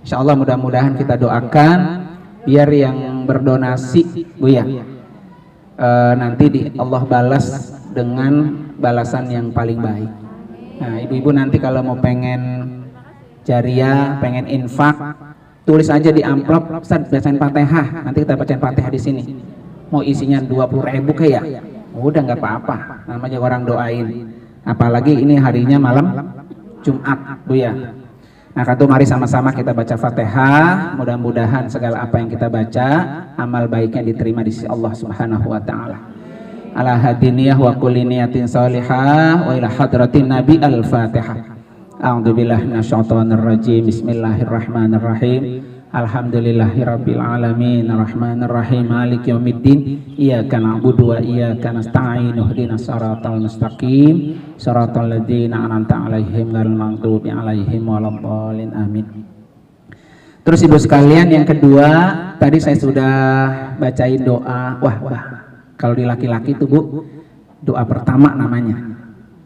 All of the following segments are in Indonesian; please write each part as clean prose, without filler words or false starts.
Insya Allah mudah-mudahan kita doakan biar yang berdonasi Bu ya nanti Allah balas dengan balasan yang paling baik. Nah ibu-ibu nanti kalau mau pengen jariah, pengen infak, tulis aja di amplop, Ustaz bacain Fatihah, nanti kita bacain Fatihah di sini. Mau isinya 20.000 kayak ya, udah nggak apa-apa, namanya orang doain. Apalagi ini harinya malam Jumat Bu ya. Nah katu mari sama-sama kita baca Fatihah, mudah-mudahan segala apa yang kita baca amal baiknya diterima di sisi Allah Subhanahu wa taala. Ala hadiniyah wa kulli niyatin shalihah wa ila hadratin Nabi Al-Fatihah. A'udzubillahi minasyaitonir rajim. Bismillahirrahmanirrahim. Alhamdulillahirabbil alamin arrahmanir rahim maliki yaumiddin iyyaka na'budu wa iyyaka nasta'in ihdinas siratal mustaqim siratal ladzina an'amta 'alaihim ghairil maghdubi 'alaihim waladdallin amin. Terus ibu sekalian yang kedua tadi saya sudah bacain doa. Wah kalau di laki-laki itu Bu doa pertama namanya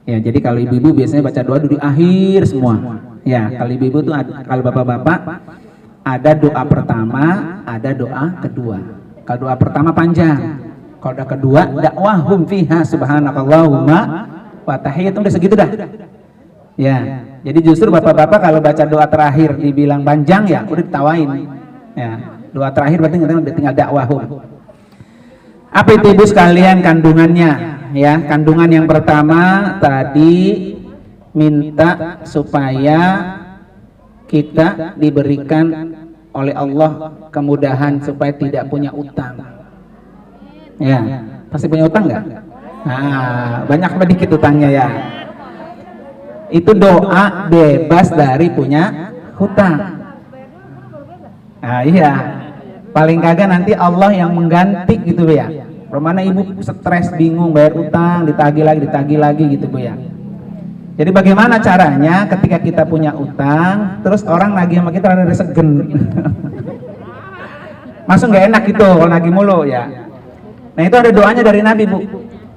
ya. Jadi kalau ibu-ibu biasanya baca doa di akhir semua ya. Kalau ibu-ibu tuh kalau bapak-bapak ada doa pertama, ada doa kedua. Kalau doa pertama panjang, kalau doa kedua dakwahum fiha subhanakallahumma wa tahiyyatuhum, udah segitu dah. Ya, jadi justru bapak-bapak kalau baca doa terakhir dibilang panjang ya udah ditawain. Ya, doa terakhir berarti udah tinggal dakwahum. Apa itu ibu sekalian kandungannya? Ya, kandungan yang pertama tadi minta supaya kita diberikan oleh Allah kemudahan supaya tidak punya utang. Ya, pasti punya utang nggak? Nah, banyak apa dikit utangnya ya. Itu doa bebas dari punya hutang. Nah, iya. Paling kagak nanti Allah yang mengganti gitu ya. Romana ibu stres bingung bayar utang, ditagih lagi gitu Bu ya. Jadi bagaimana caranya ketika kita punya utang, terus orang nagih sama kita rada segen. Masuk nggak enak gitu kalau nagih mulu ya. Nah itu ada doanya dari Nabi Bu.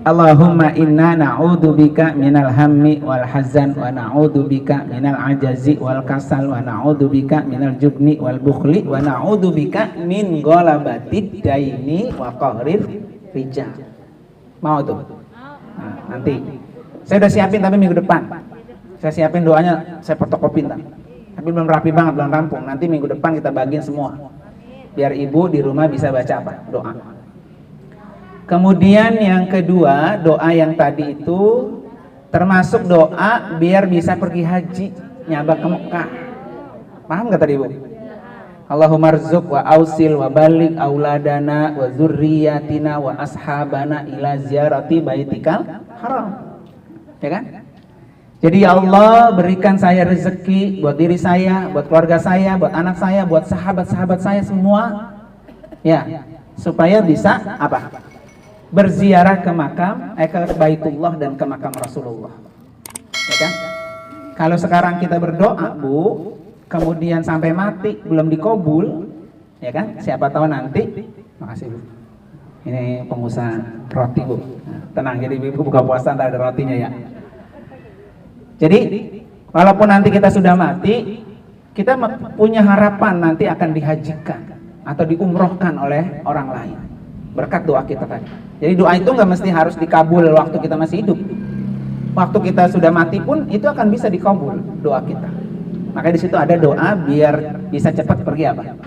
Allahumma inna na'udzubika minal hammi wal hazan wa na'udzubika minal ajazi wal kasal wa na'udzubika minal jubni wal bukhli wa na'udzubika min ghalabatid daini wa qahrir rijal. Mau tuh? Nah, nanti saya udah siapin tapi minggu depan saya siapin doanya, saya fotokopin tapi belum rapi banget, belum rampung. Nanti minggu depan kita bagiin semua biar ibu di rumah bisa baca apa? Doa. Kemudian yang kedua, doa yang tadi itu termasuk doa biar bisa pergi haji, nyabak ke Mekah. Paham gak tadi Bu? Allahumma rzuq wa ausil wa balik auladana wa zurriyatina wa ashabana ila ziyarati baitikal haram. Ya kan? Jadi ya Allah berikan saya rezeki buat diri saya, buat keluarga saya, buat anak saya, buat sahabat-sahabat saya semua. Ya, supaya bisa apa? Berziarah ke makam, ke Baitullah dan ke makam Rasulullah. Ya kan? Kalau sekarang kita berdoa, Bu, kemudian sampai mati belum dikabul, ya kan? Siapa tahu nanti. Makasih Bu. Ini pengusaha roti Bu. Nah, tenang, jadi ibu buka puasa ntar ada rotinya ya. Jadi walaupun nanti kita sudah mati, kita punya harapan nanti akan dihajikan atau diumrohkan oleh orang lain berkat doa kita tadi. Jadi doa itu nggak mesti harus dikabul waktu kita masih hidup. Waktu kita sudah mati pun itu akan bisa dikabul doa kita. Makanya di situ ada doa biar bisa cepat pergi apa?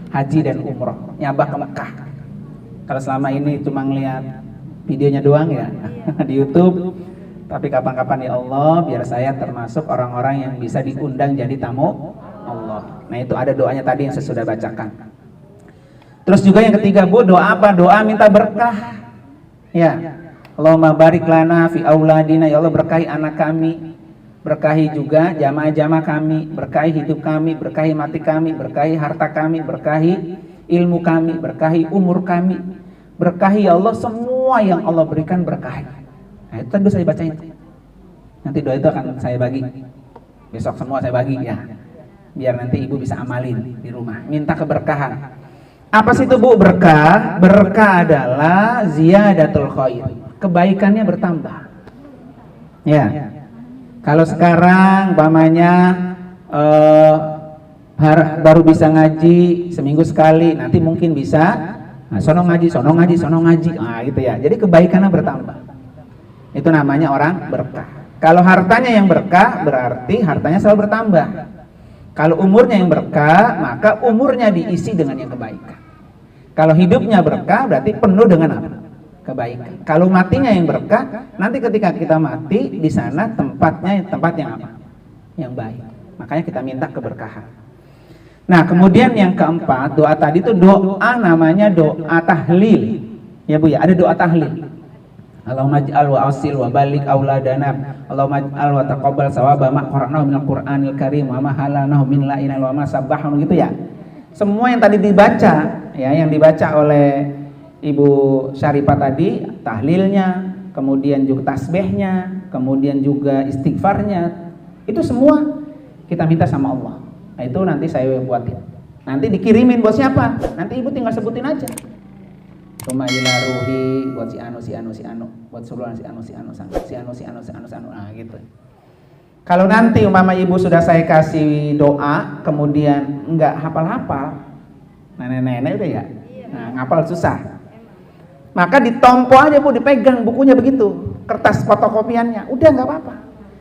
Haji dan umroh, nyabah ke Mekah. Kalau selama ini cuma ngeliat videonya doang ya di YouTube. Tapi kapan-kapan ya Allah biar saya termasuk orang-orang yang bisa diundang jadi tamu Allah. Nah itu ada doanya tadi yang saya sudah bacakan. Terus juga yang ketiga Bu, doa apa? Doa minta berkah. Ya, Allahumma barik lana fi auladina, ya Allah berkahi anak kami, berkahi juga jamaah-jamaah kami, berkahi hidup kami, berkahi mati kami, berkahi harta kami, berkahi ilmu kami, berkahi umur kami, berkahi ya Allah semua yang Allah berikan berkahi. Nah itu tadi saya bacain. Nanti doa itu akan saya bagi. Besok semua saya bagi ya. Biar nanti ibu bisa amalin di rumah. Minta keberkahan. Apa sih itu Bu berkah? Berkah adalah ziyadatul khair. Kebaikannya bertambah. Ya. Kalau sekarang umpamanya baru bisa ngaji seminggu sekali, nanti mungkin bisa sono ngaji, nah gitu ya. Jadi kebaikannya bertambah. Itu namanya orang berkah. Kalau hartanya yang berkah, berarti hartanya selalu bertambah. Kalau umurnya yang berkah, maka umurnya diisi dengan yang kebaikan. Kalau hidupnya berkah, berarti penuh dengan apa? Kebaikan. Kalau matinya yang berkah, nanti ketika kita mati di sana tempatnya tempat yang apa? Yang baik. Makanya kita minta keberkahan. Nah, kemudian yang keempat, doa tadi itu doa namanya doa tahlil. Ya Bu ya, ada doa tahlil. Allahumma ij'al wa asil wa balik auladana, Allahumma ij'al wa taqabbal sawaba ma qara'nahu minal Qur'anil Karim wa ma halanahu min la'inal wa ma sabbahu, gitu ya. Semua yang tadi dibaca, ya, yang dibaca oleh Ibu Syarifah tadi, tahlilnya, kemudian juga tasbihnya, kemudian juga istighfarnya, itu semua kita minta sama Allah. Nah, itu nanti saya buatin. Nanti dikirimin buat siapa? Nanti Ibu tinggal sebutin aja. Cuma ila ruhi buat si anu, buat suluan si anu. Nah, gitu. Kalau nanti umpama Ibu sudah saya kasih doa, kemudian enggak hafal-hafal, nenek-nenek udah ya, nah, ngapal susah. Maka ditompo aja Bu, dipegang bukunya begitu, kertas fotokopiannya, udah nggak apa-apa.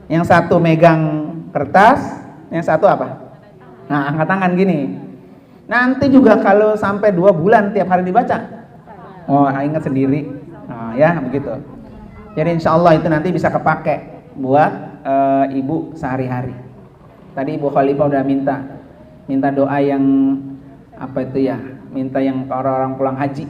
Yang satu megang kertas, yang satu apa? Nah, angkat tangan gini. Nanti juga kalau sampai 2 bulan tiap hari dibaca, oh ingat sendiri, nah, ya begitu. Jadi insya Allah itu nanti bisa kepake buat Ibu sehari-hari. Tadi Ibu Khalifah udah minta doa yang apa itu ya, minta yang orang-orang pulang haji.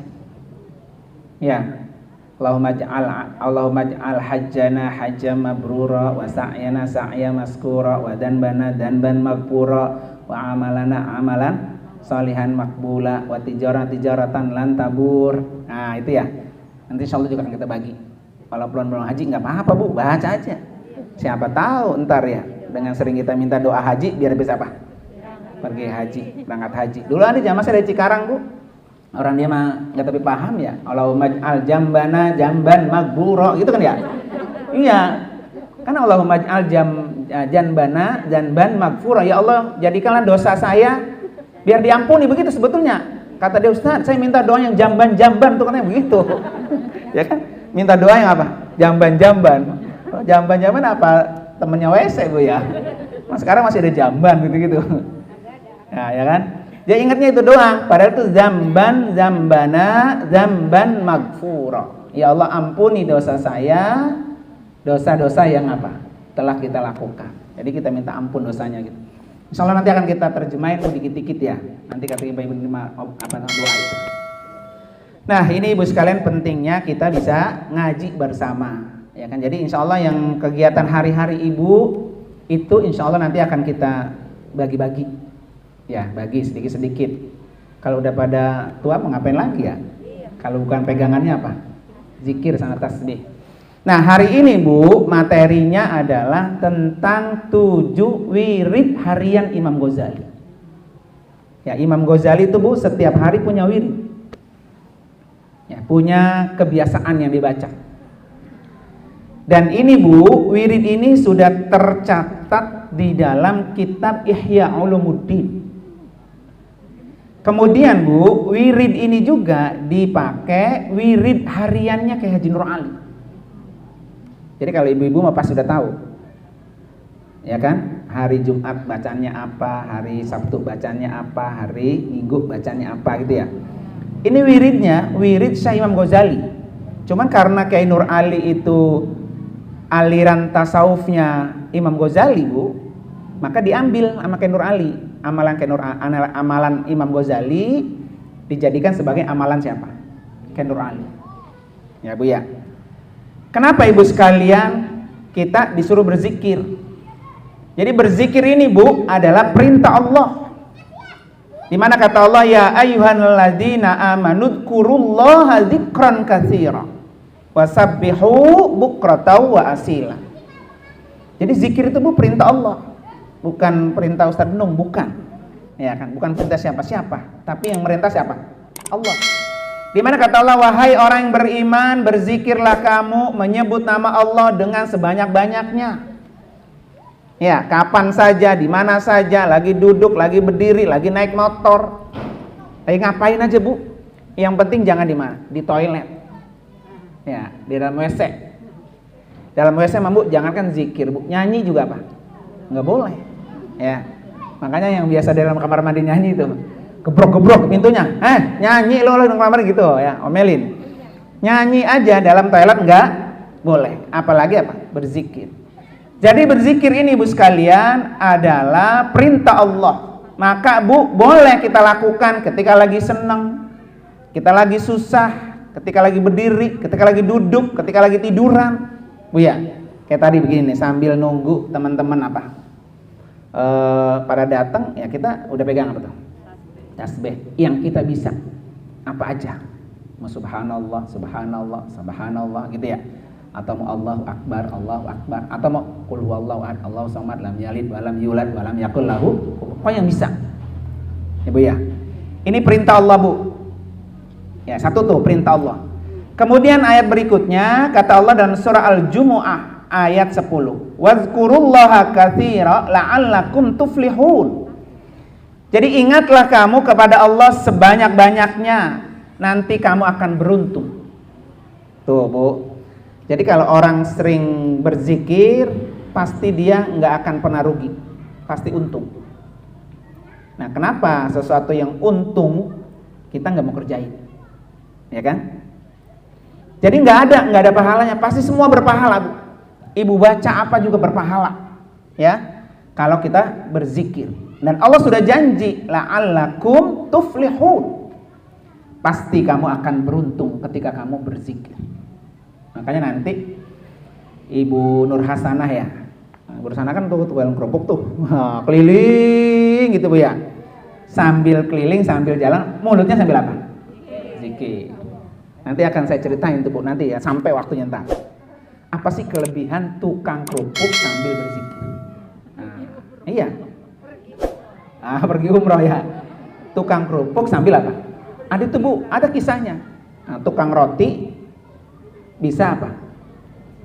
Ya, Allahumma ij'al hajjana hajjan mabrura wa sa'yana sa'ya maskura wa danbana danban maghfura wa amalana amalan salihan makbula wa tijaratan lan tabur. Nah, itu ya. Nanti insyaallah juga akan kita bagi. Kalau belum haji nggak apa-apa Bu, baca aja. Siapa tahu ntar ya, dengan sering kita minta doa haji biar bisa apa? Pergi haji, berangkat haji. Dulu ada zaman saya dari Cikarang Bu. Orang dia mah nggak tapi paham ya. Allahumma ij'al jambana jamban maghfura, gitu kan ya? Iya. Kan Allahumma ij'al janbana janban maghfura. Ya Allah, jadikanlah dosa saya biar diampuni, begitu sebetulnya. Kata dia, Ustaz, saya minta doa yang jamban-jamban tuh, katanya begitu. Ya kan? Minta doa yang apa? Jamban-jamban. Oh, jamban-jamban apa? Temennya WC Bu ya. Mas sekarang masih ada jamban gitu-gitu. Nah, ya kan? Dia ingatnya itu doang, padahal itu zambana zamban maghfura. Ya Allah, ampuni dosa saya, dosa-dosa yang apa? Telah kita lakukan. Jadi kita minta ampun dosanya gitu. Insya Allah nanti akan kita terjemahin dikit-dikit ya. Nanti kata ibu doa itu. Nah, ini Ibu sekalian pentingnya kita bisa ngaji bersama. Ya kan? Jadi insya Allah yang kegiatan hari-hari Ibu itu insya Allah nanti akan kita bagi-bagi. Ya, bagi sedikit-sedikit. Kalau udah pada tua mau ngapain lagi ya? Kalau bukan pegangannya apa? Zikir sama tasbih. Nah, hari ini Bu, materinya adalah tentang 7 wirid harian Imam Ghazali. Ya, Imam Ghazali itu Bu setiap hari punya wirid. Ya, punya kebiasaan yang dibaca. Dan ini Bu, wirid ini sudah tercatat di dalam kitab Ihya Ulumuddin. Kemudian Bu, wirid ini juga dipakai wirid hariannya Kyai Haji Nur Ali. Jadi kalau ibu-ibu mah pasti sudah tahu. Ya kan? Hari Jumat bacanya apa, hari Sabtu bacanya apa, hari Minggu bacanya apa gitu ya. Ini wiridnya, wirid Syekh Imam Ghazali. Cuman karena Kyai Nur Ali itu aliran tasawufnya Imam Ghazali Bu, maka diambil sama Kyai Nur Ali. Amalan Imam Ghazali dijadikan sebagai amalan siapa? Kyai Nur Ali. Ya Bu ya. Kenapa Ibu sekalian kita disuruh berzikir? Jadi berzikir ini Bu adalah perintah Allah. Di mana kata Allah, ya ayyuhalladzina amanu dzkurullaha dzikran katsira wasabbihu bukratan wa asila. Jadi zikir itu Bu perintah Allah. Bukan perintah Ustaz Nung, bukan. Ya kan, bukan perintah siapa-siapa, tapi yang merintah siapa? Allah. Di mana kata Allah, wahai orang yang beriman, berzikirlah kamu menyebut nama Allah dengan sebanyak-banyaknya. Ya, kapan saja, di mana saja, lagi duduk, lagi berdiri, lagi naik motor, lagi ngapain aja Bu. Yang penting jangan di mana? Di toilet. Ya, di dalam WC. Dalam WC mah Bu, jangankan zikir Bu, nyanyi juga apa? Nggak boleh. Ya, makanya yang biasa di dalam kamar mandi nyanyi itu, gebrok-gebrok pintunya, nyanyi lo dalam kamar mandi gitu, ya, omelin. Nyanyi aja dalam toilet nggak boleh, apalagi apa? Berzikir. Jadi berzikir ini Bu sekalian adalah perintah Allah. Maka Bu, boleh kita lakukan ketika lagi senang, kita lagi susah, ketika lagi berdiri, ketika lagi duduk, ketika lagi tiduran. Bu ya, kayak tadi begini nih, sambil nunggu teman-teman apa? Pada datang, ya kita udah pegang apa tuh? Tasbih. Yang kita bisa apa aja? Mau subhanallah, subhanallah, subhanallah gitu ya. Atau mau Allahu akbar, atau mau qul huwallahu ahad, Allahu samad, lam yalid wa lam yulad wa lam yakul lahu, apa yang bisa. Ya Bu ya. Ini perintah Allah Bu. Ya, satu tuh perintah Allah. Kemudian ayat berikutnya kata Allah dalam surah Al-Jumu'ah ayat 10. Wazkurullaha katsira la'allakum tuflihun. Jadi ingatlah kamu kepada Allah sebanyak-banyaknya, nanti kamu akan beruntung. Tuh Bu. Jadi kalau orang sering berzikir, pasti dia nggak akan pernah rugi, pasti untung. Nah, kenapa sesuatu yang untung kita nggak mau kerjain, ya kan? Jadi nggak ada pahalanya, pasti semua berpahala Bu. Ibu baca apa juga berpahala, ya. Kalau kita berzikir, dan Allah sudah janji, la'allakum tuflihun. Pasti kamu akan beruntung ketika kamu berzikir. Makanya nanti Ibu Nur Hasanah ya, Ibu Nur Hasanah kan tuh tukang kerupuk tuh, keliling gitu Bu ya, sambil keliling sambil jalan, mulutnya sambil apa? Zikir. Nanti akan saya ceritain tuh Bu nanti ya, sampai waktunya ntar. Apa sih kelebihan tukang kerupuk sambil berzikir? Iya. Pergi umroh ya. Tukang kerupuk sambil apa? Ada tuh Bu, ada kisahnya. Tukang roti bisa apa?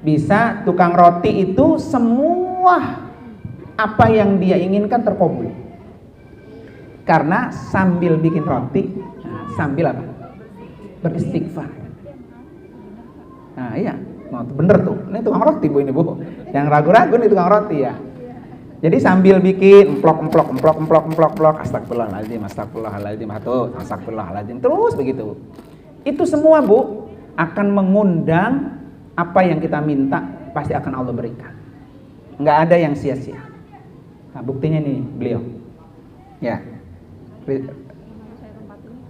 Bisa tukang roti itu semua apa yang dia inginkan terkabul. Karena sambil bikin roti, sambil apa? Beristighfar. Nah iya, bener tuh. Ini tukang roti Bu ini Bu. Yang ragu-ragu nih tukang roti ya. Jadi sambil bikin emplok, astagfirullahaladzim, astagfirullahaladzim, terus begitu. Itu semua Bu akan mengundang apa yang kita minta, pasti akan Allah berikan. Nggak ada yang sia-sia. Nah buktinya nih beliau. Ya.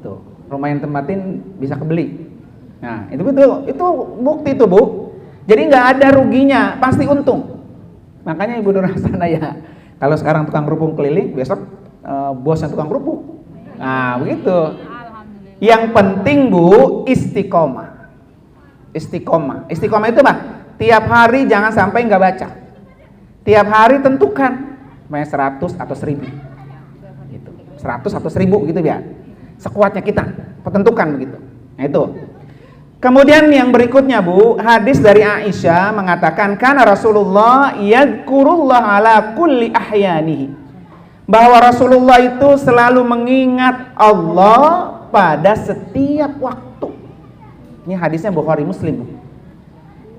Tuh, rumah yang tempatin bisa kebeli. Nah, itu bukti tuh Bu. Jadi nggak ada ruginya, pasti untung. Makanya Ibu Nur Hasanah ya, kalau sekarang tukang kerupuk keliling, besok bosnya tukang kerupuk. Nah, begitu. Yang penting Bu, istiqomah. Istiqomah itu apa? Tiap hari jangan sampai nggak baca. Tiap hari tentukan, 100 atau 1000. Gitu. 100 atau 1000 gitu ya. Sekuatnya kita, tentukan begitu. Nah itu. Kemudian yang berikutnya Bu, hadis dari Aisyah mengatakan kana Rasulullah yadhkurullah ala kulli ahyanihi. Bahwa Rasulullah itu selalu mengingat Allah pada setiap waktu. Ini hadisnya Bukhari Muslim Bu.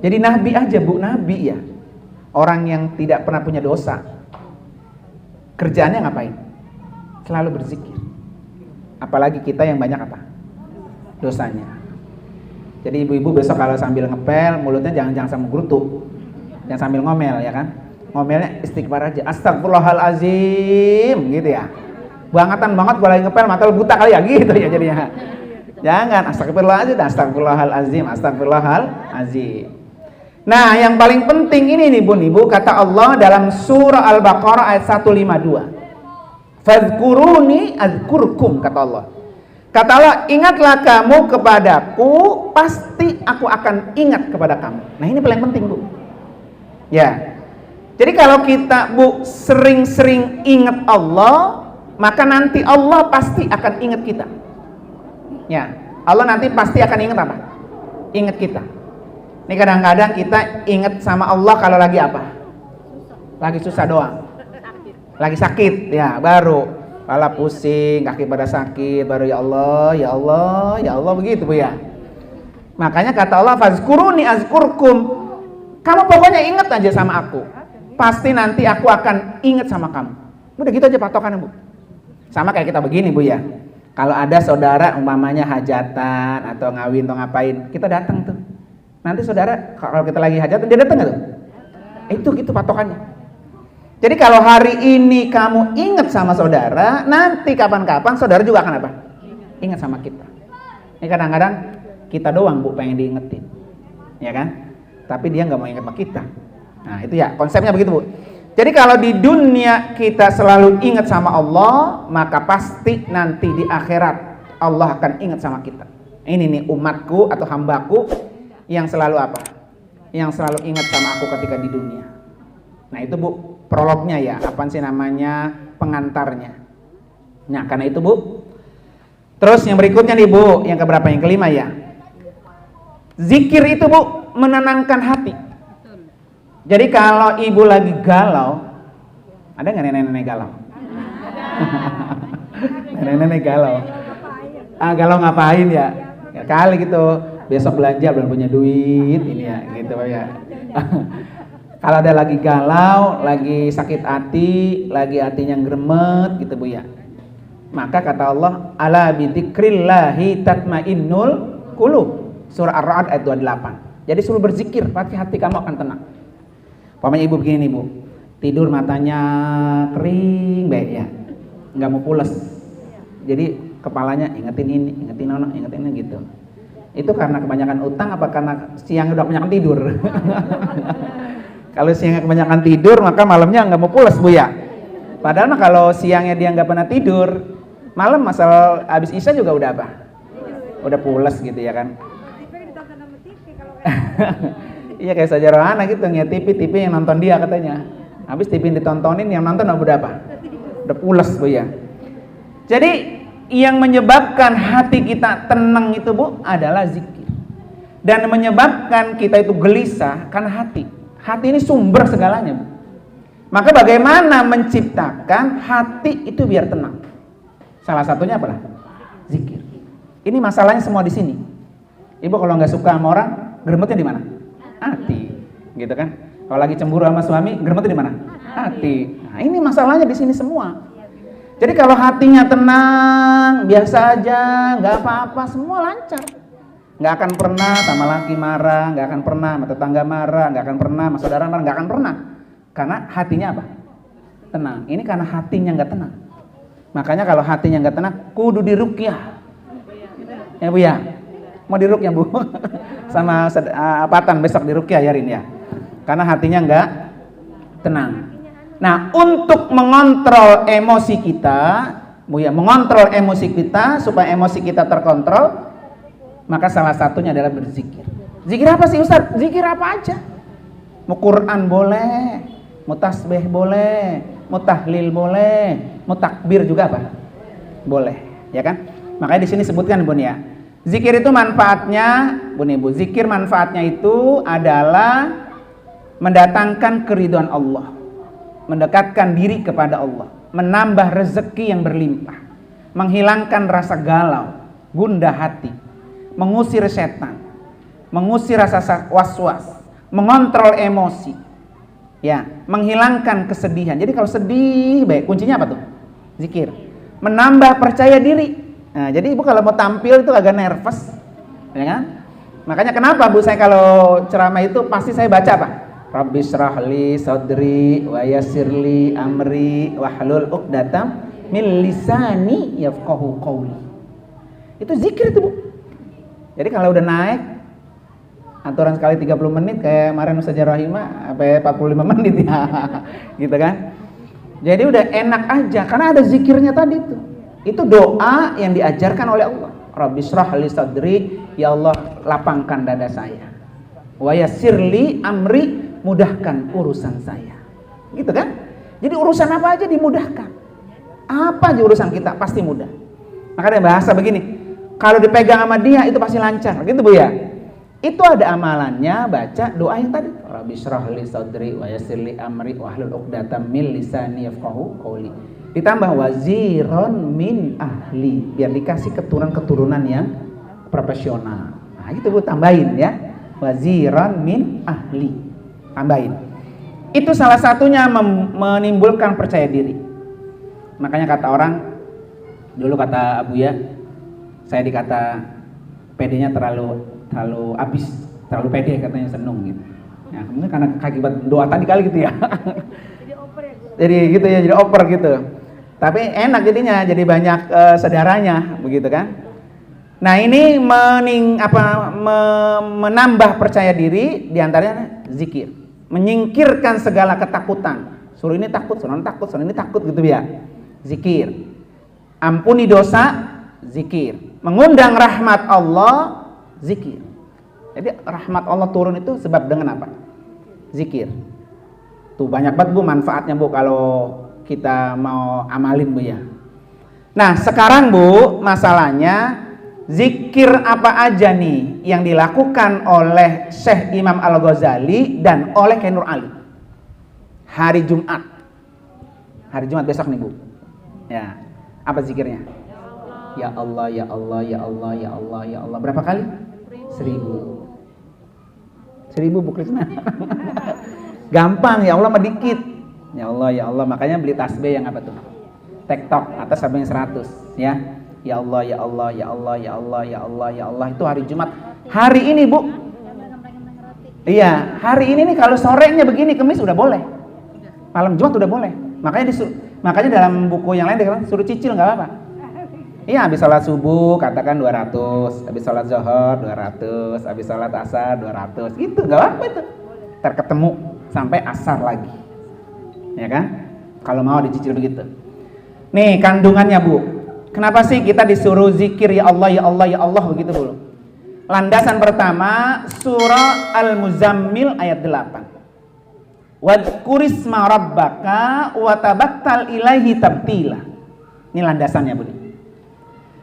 Jadi Nabi aja Bu, Nabi ya, orang yang tidak pernah punya dosa, kerjaannya ngapain? Selalu berzikir. Apalagi kita yang banyak apa? Dosanya. Jadi ibu-ibu besok kalau sambil ngepel, mulutnya jangan sama gerutu, jangan sambil ngomel ya kan? Ngomelnya istighfar aja, astagfirullahalazim gitu ya. Bangetan banget kalau lagi ngepel, mata lu buta kali ya gitu ya jadinya. Jangan, astagfirullahalazim. Nah, yang paling penting ini nih Bun Ibu, kata Allah dalam surah Al-Baqarah ayat 152. Fadhkuruni adzkurkum, kata Allah. Kata Allah, ingatlah kamu kepadaku, pasti aku akan ingat kepada kamu. Nah, ini paling penting Bu. Ya. Jadi kalau kita Bu sering-sering ingat Allah, maka nanti Allah pasti akan ingat kita. Ya, Allah nanti pasti akan ingat apa? Ingat kita. Ini kadang-kadang kita ingat sama Allah kalau lagi apa? lagi susah doang. Lagi sakit ya, baru kepala pusing, kaki pada sakit, baru ya Allah, ya Allah, ya Allah, begitu Bu ya. Makanya kata Allah, fazkuruni azkurkum. Kamu pokoknya ingat aja sama aku. Pasti nanti aku akan ingat sama kamu. Udah gitu aja patokannya Bu. Sama kayak kita begini Bu ya. Kalau ada saudara umpamanya hajatan atau ngawin atau ngapain, kita datang tuh. Nanti saudara kalau kita lagi hajatan dia datang nggak tuh? Itu patokannya. Jadi kalau hari ini kamu ingat sama saudara, nanti kapan-kapan saudara juga akan apa? Ingat sama kita. Ini kadang-kadang kita doang Bu pengen diingetin, ya kan? Tapi dia nggak mau ingat sama kita. Nah itu ya konsepnya begitu Bu. Jadi kalau di dunia kita selalu ingat sama Allah, maka pasti nanti di akhirat Allah akan ingat sama kita. Ini nih umatku atau hambaku yang selalu apa? Yang selalu ingat sama aku ketika di dunia. Nah itu Bu, prolognya ya, apa sih namanya, pengantarnya. Nah karena itu Bu. Terus yang berikutnya nih Bu, yang keberapa? Yang kelima ya. Zikir itu Bu menenangkan hati. Jadi kalau ibu lagi galau, ada nggak nenek-nenek galau? Nenek-nenek galau. Galau ngapain ya? Ya kali gitu, besok belanja belum punya duit ini ya, gitu ya. Kalau ada lagi galau, lagi sakit hati, lagi hatinya gremet gitu Bu ya. Maka kata Allah, ala bidzikrillahi tatmainnul qulub. Surah Ar-Ra'd ayat 28. Jadi suruh berzikir, pasti hati kamu akan tenang. Pokoknya ibu begini nih Bu, tidur matanya kering baik ya, nggak mau pules. Jadi kepalanya ingetin ini, ingetin ono, ingetin ini gitu. Itu karena kebanyakan utang apa karena siang udah kebanyakan tidur? Kalau siangnya kebanyakan tidur maka malamnya nggak mau pules Bu ya. Padahal mah kalau siangnya dia nggak pernah tidur, malam masal habis isya juga udah apa? Udah pules gitu ya kan? Iya kayak saja Rohana gitu, ngeliat TV yang nonton dia katanya. Habis TV yang ditontonin yang nonton udah apa? Udah pules Bu ya. Jadi yang menyebabkan hati kita tenang itu Bu adalah zikir. Dan menyebabkan kita itu gelisah karena hati. Hati ini sumber segalanya Bu. Maka bagaimana menciptakan hati itu biar tenang? Salah satunya apa? Zikir. Ini masalahnya semua di sini. Ibu kalau nggak suka sama orang, gremetnya di mana? Hati, gitu kan? Kalau lagi cemburu sama suami, gremetnya di mana? Hati. Nah, ini masalahnya di sini semua. Jadi kalau hatinya tenang, biasa aja, nggak apa-apa, semua lancar. Nggak akan pernah sama laki marah, nggak akan pernah sama tetangga marah, nggak akan pernah sama saudara marah, nggak akan pernah. Karena hatinya apa? Tenang. Ini karena hatinya nggak tenang. Makanya kalau hatinya nggak tenang, kudu diruqyah. Ya Bu ya. Mau diruqyah Bu? Sama apatan besok diruqyah ya Rin ya. Karena hatinya nggak tenang. Nah, untuk mengontrol emosi kita, Bu ya, mengontrol emosi kita supaya emosi kita terkontrol, maka salah satunya adalah berzikir. Zikir apa sih Ustaz? Zikir apa aja. Mau Quran boleh, mau tasbih boleh, mau tahlil boleh, mau takbir juga apa? Boleh, ya kan? Makanya di sini sebutkan Bun ya. Zikir itu manfaatnya, Bun Ibu, zikir manfaatnya itu adalah mendatangkan keridhaan Allah, mendekatkan diri kepada Allah, menambah rezeki yang berlimpah, menghilangkan rasa galau, gundah hati, mengusir setan, mengusir rasa was-was, mengontrol emosi, ya, menghilangkan kesedihan. Jadi kalau sedih, baik kuncinya apa tuh? Zikir. Menambah percaya diri. Nah, jadi Ibu kalau mau tampil itu agak nervous, ya kan? Makanya kenapa Bu saya kalau ceramah itu pasti saya baca apa? Rabbi shrahli sadri wa yassirli amri wahlul 'uqdatam min lisani yafqahu qawli. Itu zikir itu Bu. Jadi kalau udah naik aturan sekali 30 menit kayak kemarin Ustazah Rahimah sampai 45 menit ya. Gitu kan? Jadi udah enak aja karena ada zikirnya tadi itu. Itu doa yang diajarkan oleh Allah. Rabbi shrahli sadri, ya Allah lapangkan dada saya. Wa yassirli amri, mudahkan urusan saya. Gitu kan? Jadi urusan apa aja dimudahkan. Apa aja urusan kita pasti mudah. Maka ada bahasa begini, kalau dipegang sama dia itu pasti lancar, gitu Bu ya. Itu ada amalannya baca doa yang tadi. Rabbi shrah li sadri wa yassir li amri wahlul 'uqdatam min lisani yafqahu qawli. Ditambah waziron min ahli, biar dikasih keturunan yang profesional. Nah, itu Bu, tambahin ya. Waziron min ahli. Tambahin. Itu salah satunya menimbulkan percaya diri. Makanya kata orang, dulu kata Abu ya, saya dikata PD-nya terlalu habis, terlalu pede katanya, senung gitu. Ya, kemudian karena akibat doa tadi kali gitu ya. Jadi oper ya, Jadi gitu ya, jadi oper gitu. Tapi enak jadinya, jadi banyak saudaranya, begitu kan? Nah, ini menambah percaya diri, diantaranya zikir, menyingkirkan segala ketakutan. Suruh ini takut, suruh ini takut, suruh ini takut gitu ya. Zikir, ampuni dosa, zikir, mengundang rahmat Allah, zikir. Jadi rahmat Allah turun itu sebab dengan apa? Zikir. Tuh banyak banget Bu manfaatnya Bu kalau kita mau amalin Bu ya. Nah sekarang Bu, masalahnya zikir apa aja nih yang dilakukan oleh Syekh Imam Al-Ghazali dan oleh Kiai Nur Ali hari Jumat besok nih Bu ya. Apa zikirnya? Ya Allah, ya Allah, ya Allah, ya Allah, ya Allah. Berapa kali? 1000 Bu Krisna. Gampang, ya Allah mah dikit. Ya Allah, ya Allah. Makanya beli tasbih yang apa tuh? TikTok atas sampai yang 100 ya. Ya Allah, ya Allah, ya Allah, ya Allah, ya Allah, ya Allah. Itu hari Jumat. Hari ini Bu. Iya, hari ini nih kalau sorenya begini, Kemis udah boleh. Malam Jumat udah boleh. Makanya dalam buku yang lain dikatakan suruh cicil nggak apa-apa. Iya, habis sholat subuh katakan 200, habis sholat zuhur 200, habis sholat asar 200. Itu nggak apa-apa itu. Ntar ketemu sampai asar lagi. Ya kan? Kalau mau dicicil begitu. Nih kandungannya Bu. Kenapa sih kita disuruh zikir ya Allah, ya Allah, ya Allah begitu dulu? Landasan pertama surah Al-Muzammil ayat 8. Wadhkurisma rabbaka wa tabattal ilaihi tabtila. Ini landasannya Bu.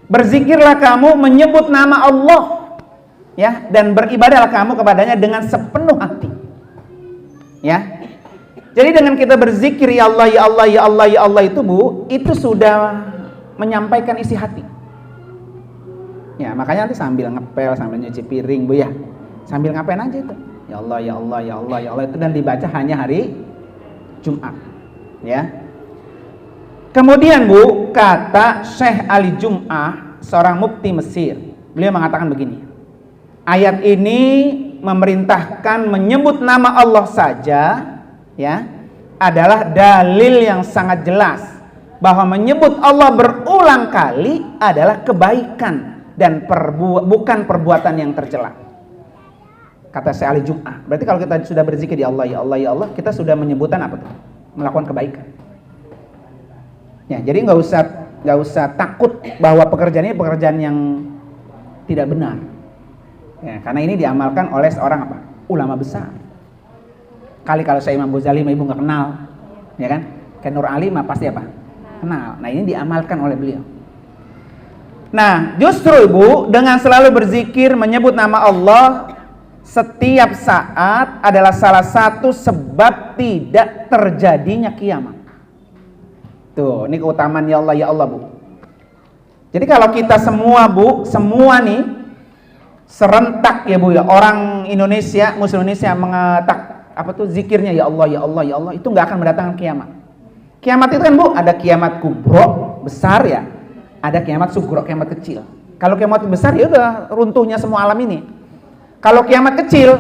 Berzikirlah kamu menyebut nama Allah ya, dan beribadahlah kamu kepadanya dengan sepenuh hati. Ya. Jadi dengan kita berzikir ya Allah, ya Allah, ya Allah, ya Allah itu Bu, itu sudah menyampaikan isi hati. Ya, makanya nanti sambil ngepel, sambil nyuci piring Bu ya. Sambil ngapain aja itu? Ya Allah, ya Allah, ya Allah, ya Allah itu, dan dibaca hanya hari Jumat. Ya. Kemudian Bu, kata Syekh Ali Jum'ah, seorang mufti Mesir. Beliau mengatakan begini. Ayat ini memerintahkan menyebut nama Allah saja ya, adalah dalil yang sangat jelas bahwa menyebut Allah berulang kali adalah kebaikan dan bukan perbuatan yang tercela. Kata Syekh Ali Jum'ah. Berarti kalau kita sudah berzikir ya Allah, ya Allah, ya Allah, kita sudah menyebutkan apa tuh? Melakukan kebaikan. Ya, jadi nggak usah takut bahwa pekerjaan ini pekerjaan yang tidak benar. Ya, karena ini diamalkan oleh seorang apa? Ulama besar. Kali kalau saya Imam Ghazali ibu nggak kenal, ya kan? Kiai Nur Ali mah pasti apa? Kenal. Nah ini diamalkan oleh beliau. Nah justru Ibu dengan selalu berzikir menyebut nama Allah setiap saat adalah salah satu sebab tidak terjadinya kiamat. Tuh, ini keutamaan ya Allah Bu. Jadi kalau kita semua Bu, semua nih serentak ya Bu ya, orang Indonesia, Muslim Indonesia mengetak apa tuh zikirnya ya Allah, ya Allah, ya Allah, itu nggak akan mendatangkan kiamat. Kiamat itu kan Bu, ada kiamat kubro besar ya, ada kiamat sugro, kiamat kecil. Kalau kiamat besar ya udah runtuhnya semua alam ini. Kalau kiamat kecil,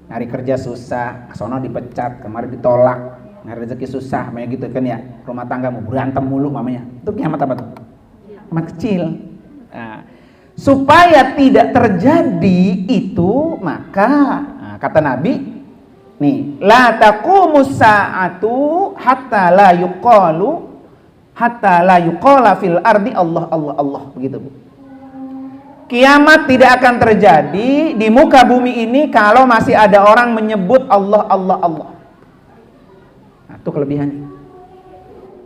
nyari kerja susah, sono dipecat, kemarin ditolak, nyari rezeki susah, kayak gitu kan ya. Rumah tangga mau berantem mulu mamanya. Itu kiamat apa tuh? Kiamat kecil. Nah, supaya tidak terjadi itu, maka kata Nabi, nih, la taqumus sa'atu hatta la yuqala fil ardi Allah, Allah, Allah, begitu Bu. Kiamat tidak akan terjadi di muka bumi ini kalau masih ada orang menyebut Allah, Allah, Allah. Nah, itu kelebihannya.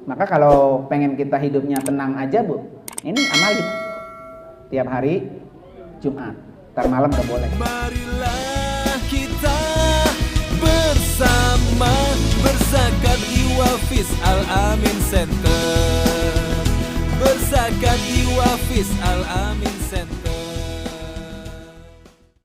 Maka kalau pengen kita hidupnya tenang aja Bu, ini amalin tiap hari Jumat. Ntar malam gak boleh. Marilah kita Wafis Al-Amin Center. Berzakat di Wafis Al-Amin Center.